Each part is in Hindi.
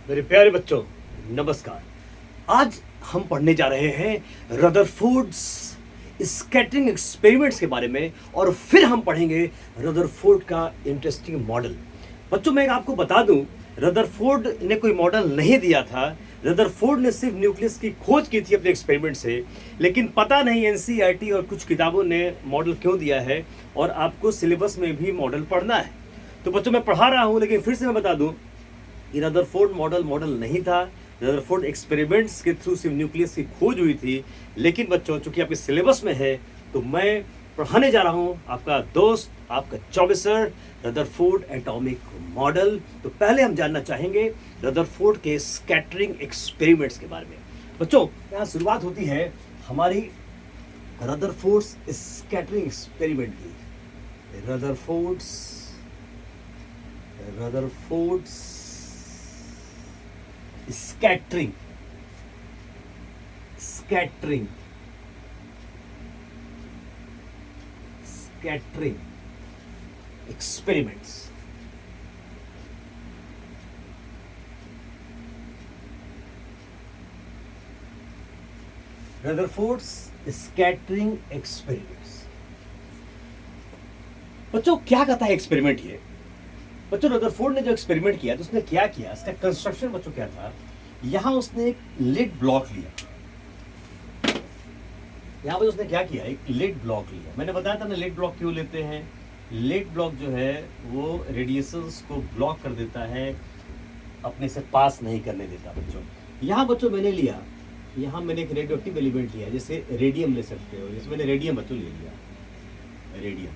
मेरे प्यारे बच्चों, नमस्कार। आज हम पढ़ने जा रहे हैं रदरफोर्ड्स स्कैटरिंग एक्सपेरिमेंट्स के बारे में और फिर हम पढ़ेंगे रदरफोर्ड का इंटरेस्टिंग मॉडल। बच्चों, मैं आपको बता दूं, रदरफोर्ड ने कोई मॉडल नहीं दिया था। रदरफोर्ड ने सिर्फ न्यूक्लियस की खोज की थी अपने एक्सपेरिमेंट से, लेकिन पता नहीं एनसीईआरटी और कुछ किताबों ने मॉडल क्यों दिया है और आपको सिलेबस में भी मॉडल पढ़ना है। तो बच्चों, मैं पढ़ा रहा हूं, लेकिन फिर से मैं बता दूं, ये रदरफोर्ड मॉडल नहीं था। रदरफोर्ड एक्सपेरिमेंट्स के थ्रू सिर्फ न्यूक्लियस की खोज हुई थी। लेकिन बच्चों, चूंकि आपके सिलेबस में है तो मैं पढ़ाने जा रहा हूं आपका दोस्त, आपका चौबीसर, रदरफोर्ड एटॉमिक मॉडल। तो पहले हम जानना चाहेंगे रदरफोर्ड के स्कैटरिंग एक्सपेरिमेंट्स के बारे में। बच्चों, यहाँ शुरुआत होती है हमारी रदरफोर्ड्स स्कैटरिंग एक्सपेरिमेंट की। Rutherford's scattering experiments। Rutherford's scattering experiments। बच्चों, क्या कहता है एक्सपेरिमेंट ये? बच्चों, रदरफोर्ड ने जो एक्सपेरिमेंट किया तो उसने क्या किया, इसका कंस्ट्रक्शन बच्चों क्या था। यहां उसने एक लिड ब्लॉक लिया। यहां पर उसने क्या किया, एक लिड ब्लॉक लिया। मैंने बताया था ना लिड ब्लॉक क्यों लेते हैं। लिड ब्लॉक जो है वो रेडिएशंस को ब्लॉक कर देता है, अपने से पास नहीं करने देता। बच्चों, यहां बच्चों मैंने लिया, यहां मैंने एक रेडियो एक्टिव एलिमेंट लिया, जैसे रेडियम ले सकते हो। जैसे मैंने रेडियम बच्चों ले लिया, रेडियम।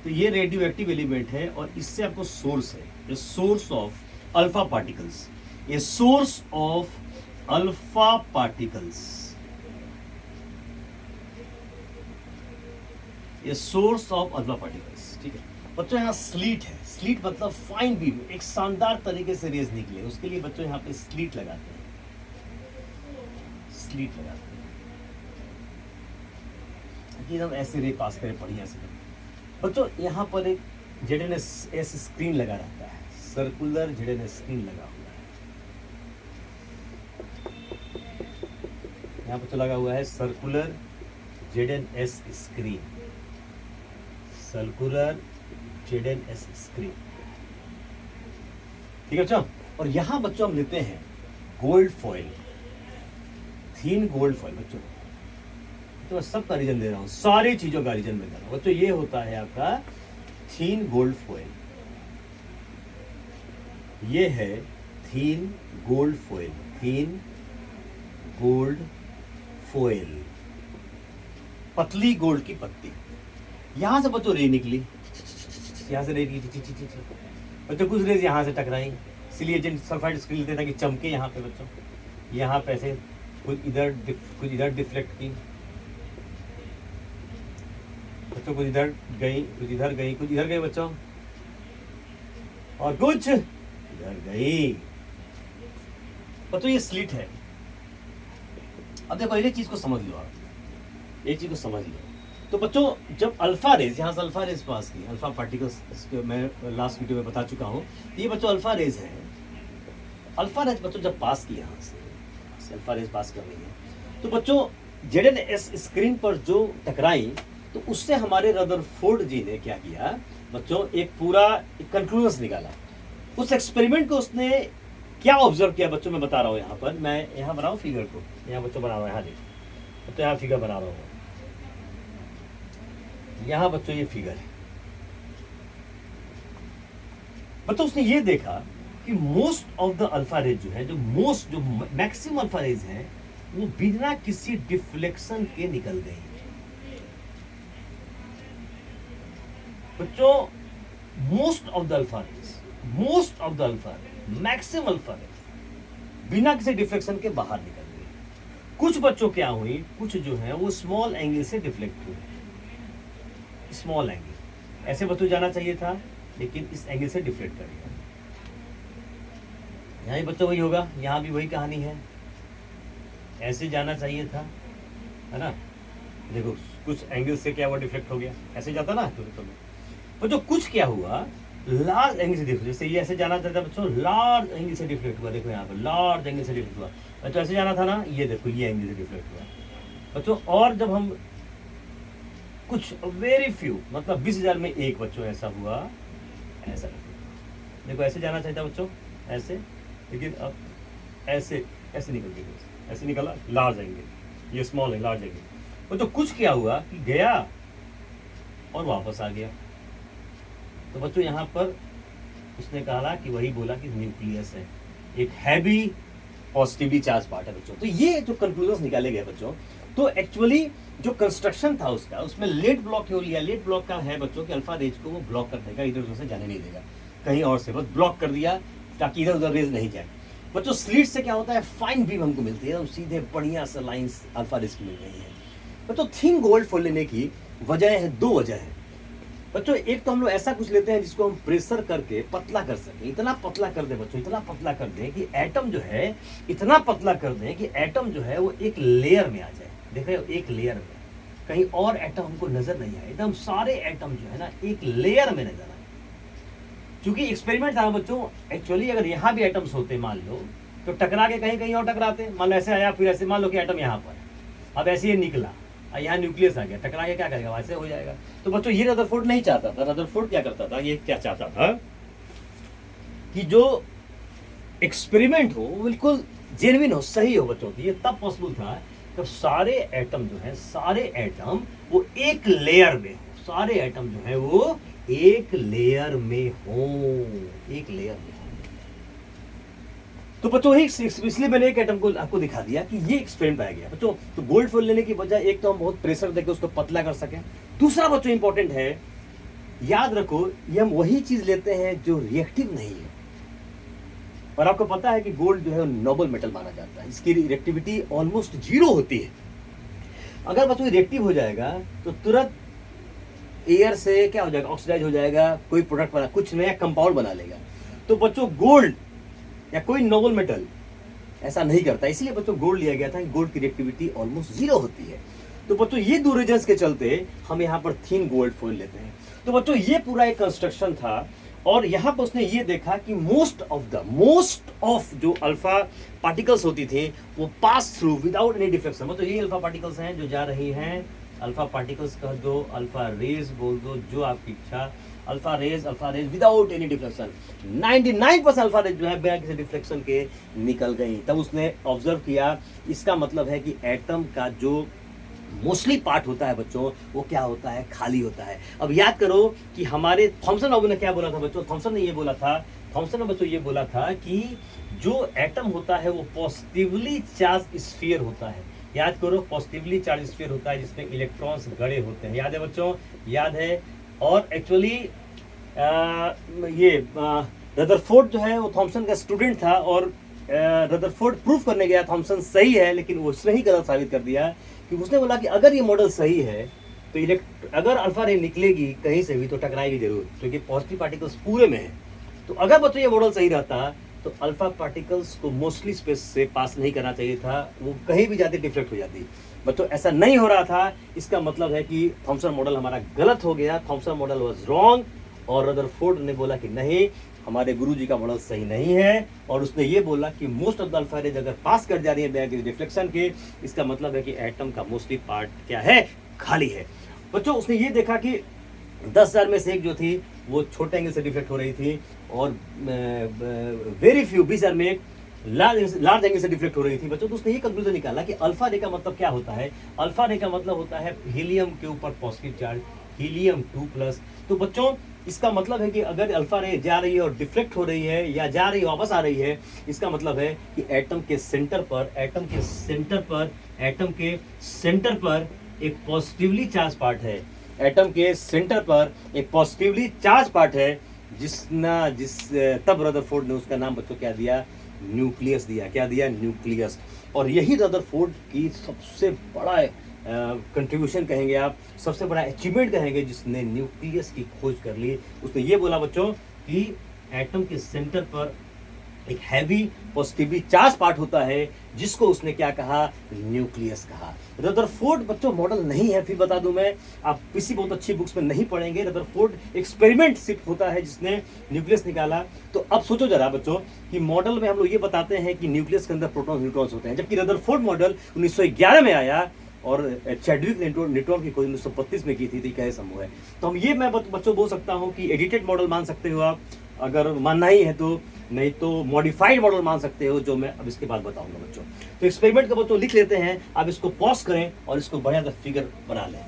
तो ये रेडियो एक्टिव एलिमेंट है और इससे आपको सोर्स है, ये सोर्स ऑफ अल्फा पार्टिकल्स। ये सोर्स ऑफ अल्फा पार्टिकल्स, ये सोर्स ऑफ अल्फा पार्टिकल्स। ठीक है बच्चों, यहाँ स्लीट है। स्लीट मतलब फाइन बीम, एक शानदार तरीके से रेज निकले, उसके लिए बच्चों यहाँ पे स्लीट लगाते हैं। स्लीट लगाते हैं, हम ऐसे रे पास करें बढ़िया से। बच्चों, यहाँ पर एक जेडएनएस स्क्रीन लगा रहता है, सर्कुलर जेडएनएस स्क्रीन लगा हुआ है। यहाँ पर तो लगा हुआ है सर्कुलर जेडएनएस स्क्रीन, सर्कुलर जेडएनएस स्क्रीन। ठीक है बच्चों, और यहाँ बच्चों हम लेते हैं गोल्ड फॉइल, थीन गोल्ड फॉइल। बच्चों, तो मैं सबका रीजन दे रहा हूं, सारी चीजों का रीजन मैं दे रहा हूं। बच्चों, ये होता है आपका थीन गोल्ड फॉइल। ये है थीन गोल्ड फॉइल, थीन गोल्ड फॉइल, पतली गोल्ड की पत्ती। यहां से बच्चों रे निकली, यहां से रे निकली। बच्चों, कुछ रेज यहां से टकराई, इसलिए जिंक सल्फाइड स्क्रीन लेते ताकि चमके। यहाँ पे बच्चों, यहाँ पे ऐसे कुछ इधर डिफ्लेक्ट की, बच्चों कुछ इधर गई, कुछ इधर गई, कुछ इधर गई बच्चों, और कुछ इधर गई। बच्चों, ये स्लिट है। अब देखो, ये चीज को समझ लो आप, ये चीज को समझ लो। तो बच्चों, जब अल्फा रेज, यहाँ से अल्फा रेज पास की, अल्फा पार्टिकल्स, मैं लास्ट वीडियो में बता चुका हूँ। ये बच्चों अल्फा रेज है। अल्फा रेज बच्चों जब पास की, यहाँ से अल्फा रेज पास कर रही है, तो बच्चों जेडएनएस स्क्रीन पर जो टकराई, तो उससे हमारे रदरफोर्ड जी ने क्या किया बच्चों, एक पूरा कंक्लूजन निकाला। उस एक्सपेरिमेंट को उसने क्या ऑब्जर्व किया बच्चों, मैं बता रहा हूँ। यहाँ पर मैं यहाँ बनाऊँ फिगर को, यहाँ बच्चों बना रहा हूँ, यहाँ देखो तो यहाँ फिगर बना रहा हूँ। यहाँ बच्चों ये फिगर है। बच्चों, उसने ये देखा कि most of the alpha rays जो है, जो मैक्सिमम अल्फा रेज है, वो बिना किसी डिफ्लेक्शन के निकल गई। बच्चों, most of the alpha rays, maximum alpha rays बिना किसी डिफ्लेक्शन के बाहर निकल गई। कुछ बच्चों क्या हुई, कुछ जो है वो स्मॉल एंगल से डिफ्लेक्ट हुए। स्मॉल एंगल, ऐसे बच्चों जाना चाहिए था, लेकिन इस एंगल से डिफ्लेक्ट कर दिया। यहाँ भी बच्चों वही होगा, यहाँ भी वही कहानी है, ऐसे जाना चाहिए था, है ना। देखो, कुछ एंगल से क्या हुआ, डिफ्लेक्ट हो गया, ऐसे जाता ना। तो जो कुछ क्या हुआ, लार्ज एंगल से डिफ्लेक्ट, जैसे ये ऐसे जाना चाहता है बच्चों, लार्ज एंगल से डिफ्लेक्ट हुआ, देखो यहाँ पर लार्ज एंगल से डिफ्लेक्ट हुआ बच्चों, ऐसे जाना था ना, ये देखो ये एंगल से डिफ्लेक्ट हुआ बच्चों। और जब हम कुछ वेरी फ्यू मतलब 20,000 में एक बच्चों ऐसा हुआ, ऐसा देखो ऐसे जाना चाहिए था बच्चों, ऐसे, लेकिन अब ऐसे ऐसे निकल गया, ऐसे निकला लार्ज एंगल, ये स्मॉल है लार्ज एंगल बच्चों। कुछ क्या हुआ कि गया और वापस आ गया, तो बच्चों यहाँ पर उसने कहा कि वही बोला कि न्यूक्लियस है, एक हैवी पॉजिटिवली चार्ज पार्ट है बच्चों। तो ये जो कंक्लूजन निकाले गए बच्चों, तो एक्चुअली जो कंस्ट्रक्शन था उसका, उसमें लेट ब्लॉक हो लिया। लेट ब्लॉक का है बच्चों कि अल्फा रेज को वो ब्लॉक कर देगा, इधर उधर से जाने नहीं देगा, कहीं और से बस ब्लॉक कर दिया ताकि इधर उधर रेज नहीं जाए बच्चों। स्लिट से क्या होता है, फाइन बीम हमको मिलती है, सीधे बढ़िया सा लाइंस अल्फा रेज की मिल रही है बच्चों। थिन गोल्ड फोल्ड लेने की वजह है, दो वजह है बच्चों। एक तो हम लोग ऐसा कुछ लेते हैं जिसको हम प्रेशर करके पतला कर सकें, इतना पतला कर दें बच्चों, इतना पतला कर दें कि एटम जो है, इतना पतला कर दें कि एटम जो है वो एक लेयर में आ जाए। देख रहे हो, एक लेयर में, कहीं और एटम हमको नजर नहीं आए, एकदम सारे एटम जो है ना एक लेयर में नजर आए। क्योंकि एक्सपेरिमेंट था बच्चों, एक्चुअली अगर यहाँ भी एटम्स होते मान लो, तो टकरा के कहीं कहीं और टकराते, मान लो ऐसे आया, फिर ऐसे मान लो कि एटम यहाँ पर, अब ऐसे ये निकला, यहाँ न्यूक्लियस आ गया, टकरा के क्या करेगा, वैसे हो जाएगा। तो बच्चों ये रदरफोर्ड नहीं चाहता था। रदरफोर्ड क्या करता था, ये क्या चाहता था कि जो एक्सपेरिमेंट हो वो बिल्कुल जेन्युइन हो, सही हो बच्चों। ये तब पॉसिबल था जब सारे एटम जो है, सारे एटम वो एक लेयर में हो, सारे एटम जो है वो एक लेयर में हो, एक लेयर में। तो बच्चों इसलिए मैंने एक एटम को आपको दिखा दिया कि ये एक्सपेरिमेंट पाया गया बच्चों। तो गोल्ड फोल्ड लेने की वजह, एक तो हम बहुत प्रेशर देकर उसको पतला कर सकें, दूसरा बच्चों इंपॉर्टेंट है, याद रखो ये हम वही चीज लेते हैं जो रिएक्टिव नहीं है। और आपको पता है कि गोल्ड जो है नोबल मेटल माना जाता है, इसकी रिएक्टिविटी ऑलमोस्ट 0 होती है। अगर बच्चों रिएक्टिव हो जाएगा तो तुरंत एयर से क्या हो जाएगा, ऑक्सीडाइज हो जाएगा, कोई प्रोडक्ट बना, कुछ नया कंपाउंड बना लेगा। तो बच्चों गोल्ड या कोई नोबल मेटल ऐसा नहीं करता, इसलिए बच्चों गोल्ड लिया गया था कि गोल्ड की रिएक्टिविटी ऑलमोस्ट 0 होती है। तो बच्चों ये दो रीजंस के चलते हम यहाँ पर थिन गोल्ड फोइल लेते हैं। तो बच्चों ये पूरा एक कंस्ट्रक्शन था, और यहाँ पर उसने ये देखा कि मोस्ट ऑफ जो अल्फा पार्टिकल्स होती थी वो pass through without any deflection. मतलब ये अल्फा पार्टिकल्स हैं जो जा रही हैं, अल्फा पार्टिकल्स कह दो, अल्फा रेज बोल दो, जो आपकी इच्छा, alpha rays without any deflection. 99% alpha rays जो है बिना किसी डिफ्लेक्शन के निकल गई। तब उसने ऑब्जर्व किया, इसका मतलब है कि एटम का जो मोस्टली पार्ट होता है बच्चों वो क्या होता है, खाली होता है। अब याद करो कि हमारे थॉमसन बाबू ने क्या बोला था बच्चों, थॉमसन ने ये बोला था, थॉमसन ने बच्चों ये बोला था कि जो एटम होता है वो पॉजिटिवली चार्ज स्फीयर होता है। याद करो, पॉजिटिवली चार्ज स्फीयर होता है जिसमें इलेक्ट्रॉन्स गड़े होते हैं, याद है बच्चों, याद है। और एक्चुअली ये रदरफोर्ड जो है वो थॉमसन का स्टूडेंट था, और रदरफोर्ड प्रूफ करने गया थॉमसन सही है, लेकिन वो उसने ही गलत साबित कर दिया। कि उसने बोला कि अगर ये मॉडल सही है तो अगर अल्फा रे निकलेगी कहीं से भी तो टकराएगी जरूर, क्योंकि पॉजिटिव पार्टिकल्स पूरे में है। तो अगर बच्चों ये मॉडल सही रहता तो अल्फा पार्टिकल्स को मोस्टली स्पेस से पास नहीं करना चाहिए था, वो कहीं भी जाती डिफ्लेक्ट हो जाती। बच्चों ऐसा नहीं हो रहा था, इसका मतलब है कि थॉमसन मॉडल हमारा गलत हो गया, थॉमसन मॉडल वाज रॉन्ग। और रदरफोर्ड ने बोला कि नहीं, हमारे गुरुजी का मॉडल सही नहीं है, और उसने ये बोला कि most of the alpha rays अगर पास कर जा रही है बिना डिफ्लेक्शन के, इसका मतलब है कि एटम का मोस्टली पार्ट क्या है, खाली है। बच्चों उसने ये देखा कि 10,000 में से एक जो थी वो छोटे एंगल से डिफ्लेक्ट हो रही थी, और वेरी फ्यू 20,000 में एक लार्ज एंगल से डिफ्लेक्ट हो रही थी बच्चों। तो उसने ये कंक्लूजन निकाला कि अल्फा रे का मतलब क्या होता है, अल्फा रे का मतलब होता है हीलियम के ऊपर पॉजिटिव चार्ज, हीलियम 2+। तो बच्चों इसका मतलब है कि अगर अल्फा रे जा रही है और डिफ्लेक्ट हो रही है, या जा रही है वापस आ रही है, इसका मतलब है कि एटम के सेंटर पर एक पॉजिटिवली चार्ज पार्ट है, एटम के सेंटर पर एक पॉजिटिवली चार्ज पार्ट है, तब रदरफोर्ड ने उसका नाम बच्चों क्या दिया, न्यूक्लियस दिया। क्या दिया, न्यूक्लियस। और यही रदरफोर्ड की सबसे बड़ा कंट्रीब्यूशन कहेंगे आप, सबसे बड़ा अचीवमेंट कहेंगे, जिसने न्यूक्लियस की खोज कर ली। उसने ये बोला बच्चों कि एटम के सेंटर पर एक हैवी पॉजिटिवली चार्ज पार्ट होता है जिसको उसने क्या कहा, न्यूक्लियस कहा। रदरफोर्ड बच्चों मॉडल नहीं है, फिर बता दूं मैं, आप किसी बहुत अच्छी बुक्स में नहीं पढ़ेंगे। रदरफोर्ड एक्सपेरिमेंट सिर्फ होता है जिसने न्यूक्लियस निकाला। तो अब सोचो जरा बच्चों कि मॉडल में हम लोग ये बताते हैं कि न्यूक्लियस के अंदर प्रोटॉन न्यूट्रॉन्स होते हैं, जबकि रदरफोर्ड मॉडल 1911 में आया और चैडविक ने न्यूट्रॉन की खोज 1932 में की थी। क्या संभव है? तो हम ये मैं बच्चों बोल सकता हूँ कि एडिटेड मॉडल मान सकते हो आप, अगर मानना ही है तो, नहीं तो मॉडिफाइड मॉडल मान सकते हो, जो मैं अब इसके बाद बताऊंगा बच्चों। तो एक्सपेरिमेंट का बच्चों लिख लेते हैं, आप इसको पॉज करें और इसको बढ़िया सा फिगर बना लें।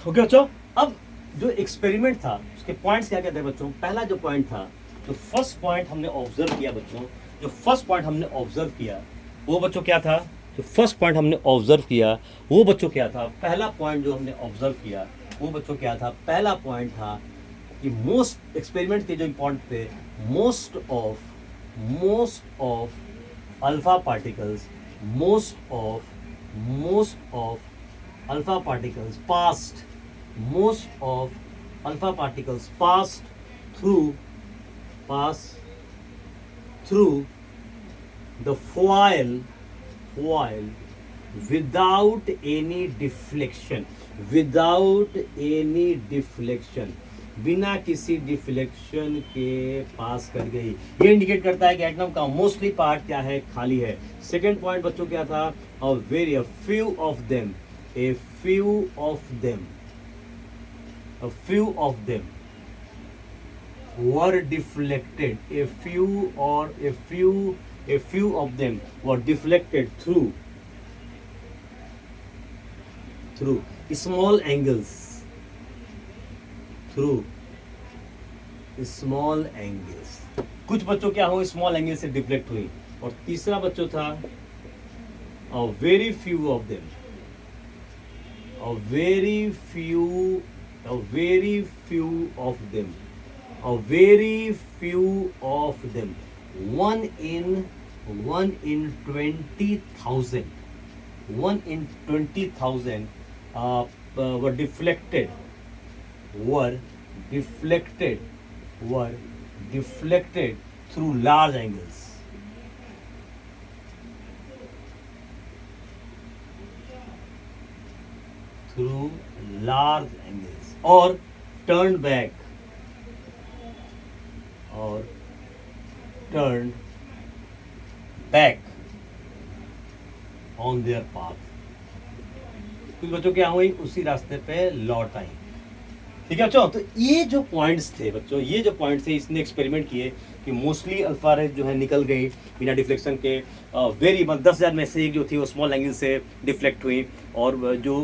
ओके बच्चों, अब जो एक्सपेरिमेंट था उसके पॉइंट्स क्या क्या थे बच्चों। पहला जो पॉइंट था, जो फर्स्ट पॉइंट हमने ऑब्जर्व किया बच्चों, जो फर्स्ट पॉइंट हमने ऑब्जर्व किया वो बच्चों क्या था, जो फर्स्ट पॉइंट हमने ऑब्जर्व किया वो बच्चों क्या था, पहला पॉइंट जो हमने ऑब्जर्व किया वो बच्चों क्या था, पहला पॉइंट था कि मोस्ट एक्सपेरिमेंट के जो इम्पॉर्टेंट थे, most of alpha particles, most of alpha particles passed through the foil without any deflection, बिना किसी डिफ्लेक्शन के पास कर गई। ये इंडिकेट करता है कि एटम का मोस्टली पार्ट क्या है, खाली है। सेकेंड पॉइंट बच्चों क्या था, a few of them were deflected, a few of them were deflected through small angles, कुछ बच्चों क्या हुए, स्मॉल एंगल से डिफ्लेक्ट हुई। और तीसरा बच्चों था a very few of them, one in 20,000, were deflected through large angles, or turned back on their path। कुछ बच्चों क्या हुई, उसी रास्ते पे लौट आई। ठीक है बच्चों, तो ये जो पॉइंट्स थे बच्चों, ये जो पॉइंट्स थे, इसने एक्सपेरिमेंट किए कि मोस्टली अल्फा रेज जो है निकल गई बिना डिफ्लेक्शन के। वेरी 10,000 में से एक जो थी वो स्मॉल एंगल से डिफ्लेक्ट हुई, और जो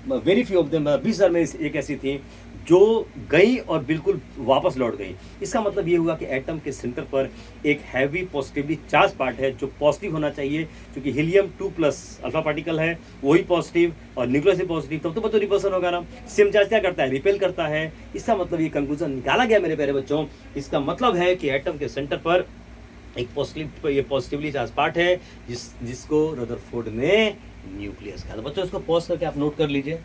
वेरी फ्यू ऑफ देम 20,000 में एक ऐसी थी जो गई और बिल्कुल वापस लौट गई। इसका मतलब ये हुआ कि एटम के सेंटर पर एक हैवी पॉजिटिवली चार्ज पार्ट है जो पॉजिटिव होना चाहिए, क्योंकि हीलियम 2+ अल्फा पार्टिकल है, वही पॉजिटिव, और न्यूक्लियस भी पॉजिटिव, तब तो बच्चों रिपल्सन होगा ना। सेम चार्ज क्या करता है, रिपेल करता है। इसका मतलब ये कंक्लूजन निकाला गया मेरे प्यारे बच्चों। इसका मतलब है कि एटम के सेंटर पर एक पॉजिटिवली चार्ज पार्ट है जिसको रदरफोर्ड ने न्यूक्लियस कहा। बच्चों इसको पॉज करके आप नोट कर लीजिए।